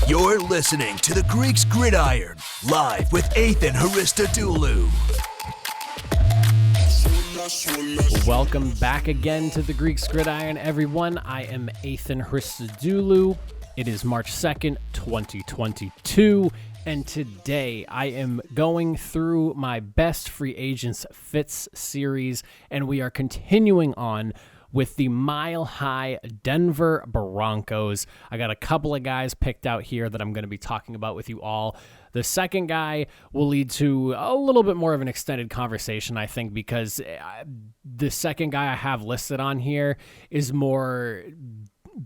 You're listening to the Greeks Gridiron, live with Ethan Haristodoulou. Welcome back again to the Greeks Gridiron, everyone. I am Ethan Haristodoulou. It is March 2nd, 2022, and today I am going through my best free agents fits series, and we are continuing on with the mile-high Denver Broncos. I got a couple of guys picked out here that I'm going to be talking about with you all. The second guy will lead to a little bit more of an extended conversation, I think, because the second guy I have listed on here is more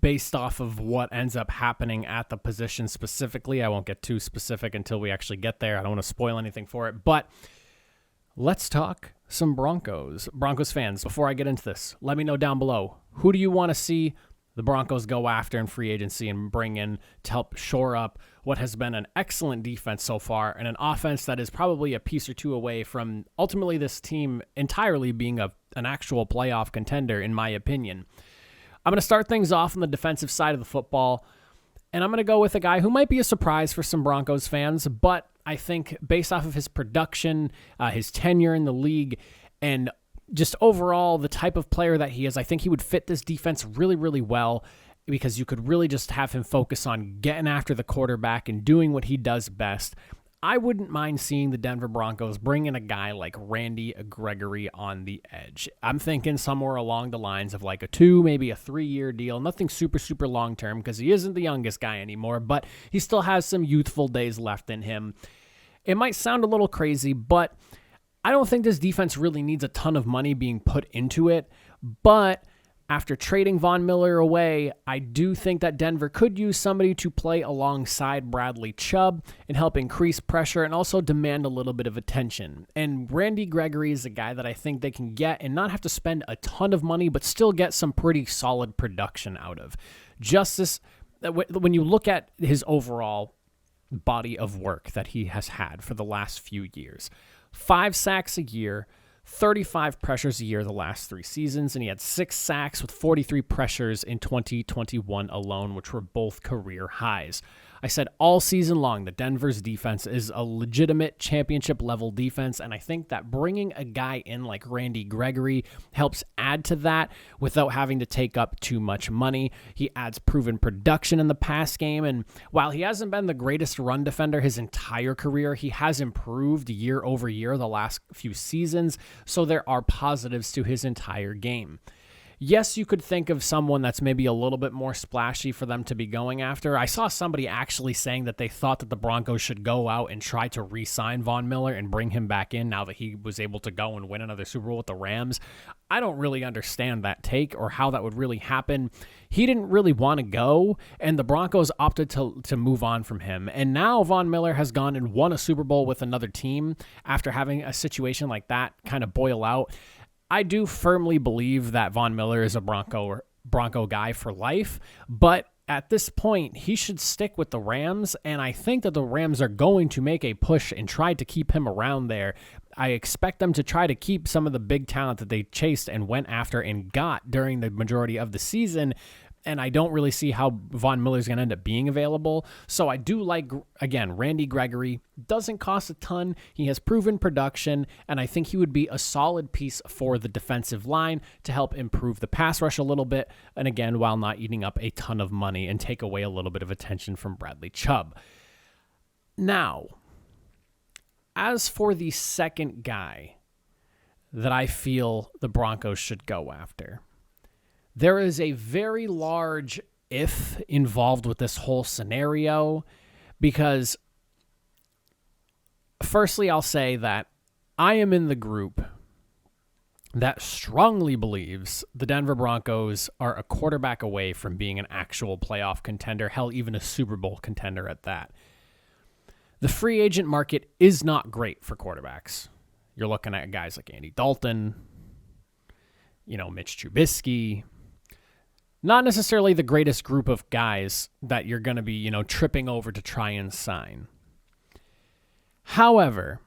based off of what ends up happening at the position specifically. I won't get too specific until we actually get there. I don't want to spoil anything for it, but let's talk some Broncos fans. Before I get into this, let me know down below, who do you want to see the Broncos go after in free agency and bring in to help shore up what has been an excellent defense so far and an offense that is probably a piece or two away from ultimately this team entirely being an actual playoff contender, in my opinion. I'm going to start things off on the defensive side of the football, and I'm going to go with a guy who might be a surprise for some Broncos fans, but I think based off of his production, his tenure in the league, and just overall the type of player that he is, I think he would fit this defense really, really well, because you could really just have him focus on getting after the quarterback and doing what he does best. I wouldn't mind seeing the Denver Broncos bring in a guy like Randy Gregory on the edge. I'm thinking somewhere along the lines of like a 2, maybe a 3-year deal. Nothing super, super long-term because he isn't the youngest guy anymore, but he still has some youthful days left in him. It might sound a little crazy, but I don't think this defense really needs a ton of money being put into it. But after trading Von Miller away, I do think that Denver could use somebody to play alongside Bradley Chubb and help increase pressure and also demand a little bit of attention. And Randy Gregory is a guy that I think they can get and not have to spend a ton of money, but still get some pretty solid production out of. Justice, when you look at his overall body of work that he has had for the last few years, 5 sacks a year, 35 pressures a year the last 3 seasons, and he had 6 sacks with 43 pressures in 2021 alone, which were both career highs. I said all season long that Denver's defense is a legitimate championship-level defense, and I think that bringing a guy in like Randy Gregory helps add to that without having to take up too much money. He adds proven production in the pass game, and while he hasn't been the greatest run defender his entire career, he has improved year over year the last few seasons, so there are positives to his entire game. Yes, you could think of someone that's maybe a little bit more splashy for them to be going after. I saw somebody actually saying that they thought that the Broncos should go out and try to re-sign Von Miller and bring him back in now that he was able to go and win another Super Bowl with the Rams. I don't really understand that take or how that would really happen. He didn't really want to go, and the Broncos opted to move on from him. And now Von Miller has gone and won a Super Bowl with another team after having a situation like that kind of boil out. I do firmly believe that Von Miller is a Bronco guy for life, but at this point, he should stick with the Rams, and I think that the Rams are going to make a push and try to keep him around there. I expect them to try to keep some of the big talent that they chased and went after and got during the majority of the season, and I don't really see how Von Miller is going to end up being available. So I do like, again, Randy Gregory. Doesn't cost a ton. He has proven production, and I think he would be a solid piece for the defensive line to help improve the pass rush a little bit, and again, while not eating up a ton of money and take away a little bit of attention from Bradley Chubb. Now, as for the second guy that I feel the Broncos should go after, there is a very large if involved with this whole scenario because, firstly, I'll say that I am in the group that strongly believes the Denver Broncos are a quarterback away from being an actual playoff contender, hell, even a Super Bowl contender at that. The free agent market is not great for quarterbacks. You're looking at guys like Andy Dalton, Mitch Trubisky. Not necessarily the greatest group of guys that you're going to be, tripping over to try and sign. However,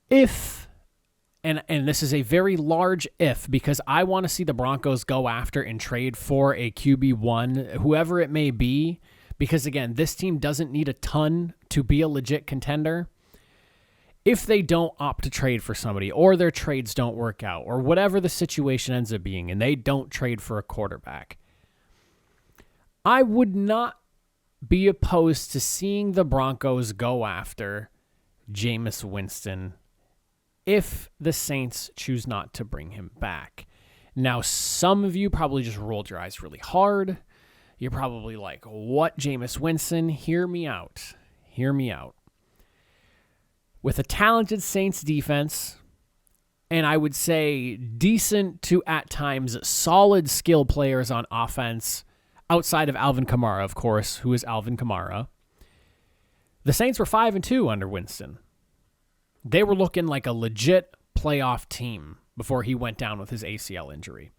if, and this is a very large if, because I want to see the Broncos go after and trade for a QB1, whoever it may be, Because again, this team doesn't need a ton to be a legit contender. If they don't opt to trade for somebody, or their trades don't work out, or whatever the situation ends up being, and they don't trade for a quarterback, I would not be opposed to seeing the Broncos go after Jameis Winston if the Saints choose not to bring him back. Now, some of you probably just rolled your eyes really hard. You're probably like, what, Jameis Winston? Hear me out. Hear me out. With a talented Saints defense, and I would say decent to, at times, solid skill players on offense, outside of Alvin Kamara, of course, who is Alvin Kamara, the Saints were 5-2 under Winston. They were looking like a legit playoff team before he went down with his ACL injury.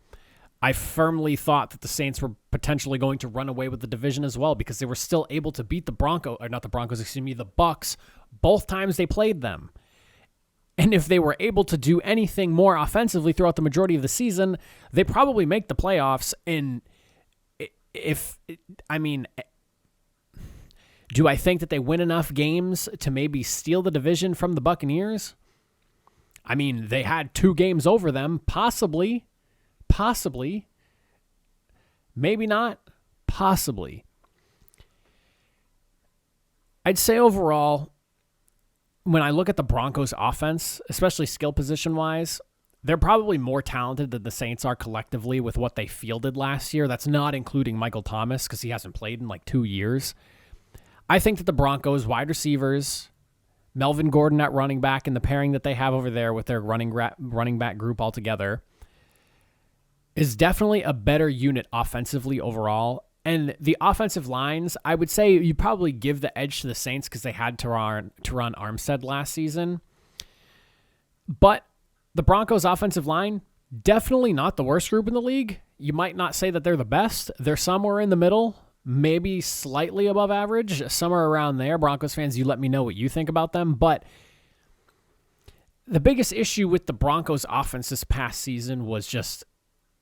I firmly thought that the Saints were potentially going to run away with the division as well because they were still able to beat the Bucs both times they played them. And if they were able to do anything more offensively throughout the majority of the season, they probably make the playoffs. And do I think that they win enough games to maybe steal the division from the Buccaneers? I mean, they had 2 games over them, possibly. Maybe not, possibly. I'd say overall, when I look at the Broncos offense, especially skill position-wise, they're probably more talented than the Saints are collectively with what they fielded last year. That's not including Michael Thomas because he hasn't played in like 2 years. I think that the Broncos wide receivers, Melvin Gordon at running back, and the pairing that they have over there with their running back group altogether is definitely a better unit offensively overall. And the offensive lines, I would say you probably give the edge to the Saints because they had Teron Armstead last season. But the Broncos offensive line, definitely not the worst group in the league. You might not say that they're the best. They're somewhere in the middle, maybe slightly above average, somewhere around there. Broncos fans, you let me know what you think about them. But the biggest issue with the Broncos offense this past season was just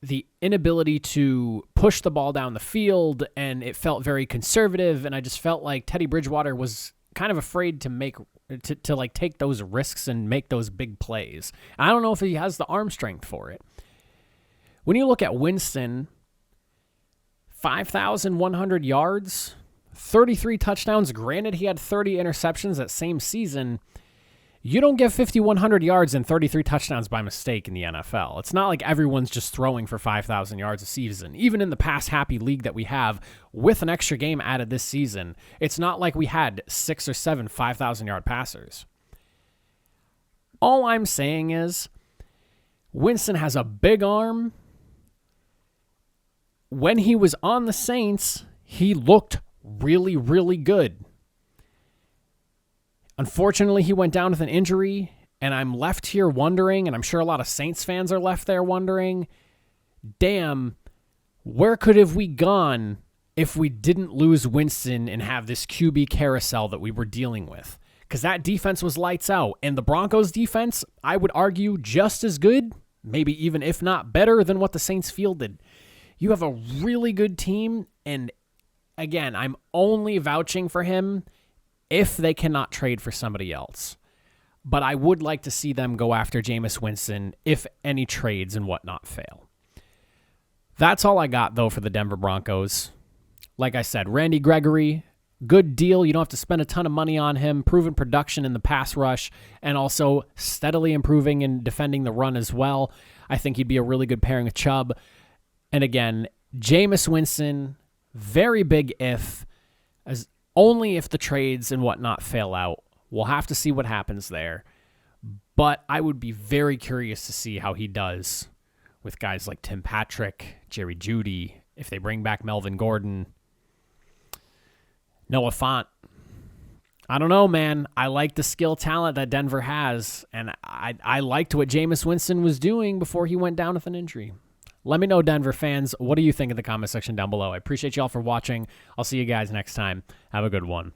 the inability to push the ball down the field, and it felt very conservative, and I just felt like Teddy Bridgewater was kind of afraid to take those risks and make those big plays. I don't know if he has the arm strength for it. When you look at Winston, 5,100 yards, 33 touchdowns. Granted, he had 30 interceptions that same season. You don't get 5,100 yards and 33 touchdowns by mistake in the NFL. It's not like everyone's just throwing for 5,000 yards a season. Even in the pass happy league that we have with an extra game added this season, it's not like we had 6 or 7 5,000-yard passers. All I'm saying is Winston has a big arm. When he was on the Saints, he looked really, really good. Unfortunately, he went down with an injury, and I'm left here wondering, and I'm sure a lot of Saints fans are left there wondering, damn, where could have we gone if we didn't lose Winston and have this QB carousel that we were dealing with? Because that defense was lights out, and the Broncos defense, I would argue, just as good, maybe even if not better than what the Saints fielded. You have a really good team, and again, I'm only vouching for him if they cannot trade for somebody else. But I would like to see them go after Jameis Winston if any trades and whatnot fail. That's all I got, though, for the Denver Broncos. Like I said, Randy Gregory, good deal. You don't have to spend a ton of money on him. Proven production in the pass rush and also steadily improving and defending the run as well. I think he'd be a really good pairing with Chubb. And again, Jameis Winston, very big if, as only if the trades and whatnot fail out. We'll have to see what happens there. But I would be very curious to see how he does with guys like Tim Patrick, Jerry Jeudy, if they bring back Melvin Gordon, Noah Fant. I don't know, man. I like the skill talent that Denver has, and I liked what Jameis Winston was doing before he went down with an injury. Let me know, Denver fans, what do you think in the comment section down below? I appreciate y'all for watching. I'll see you guys next time. Have a good one.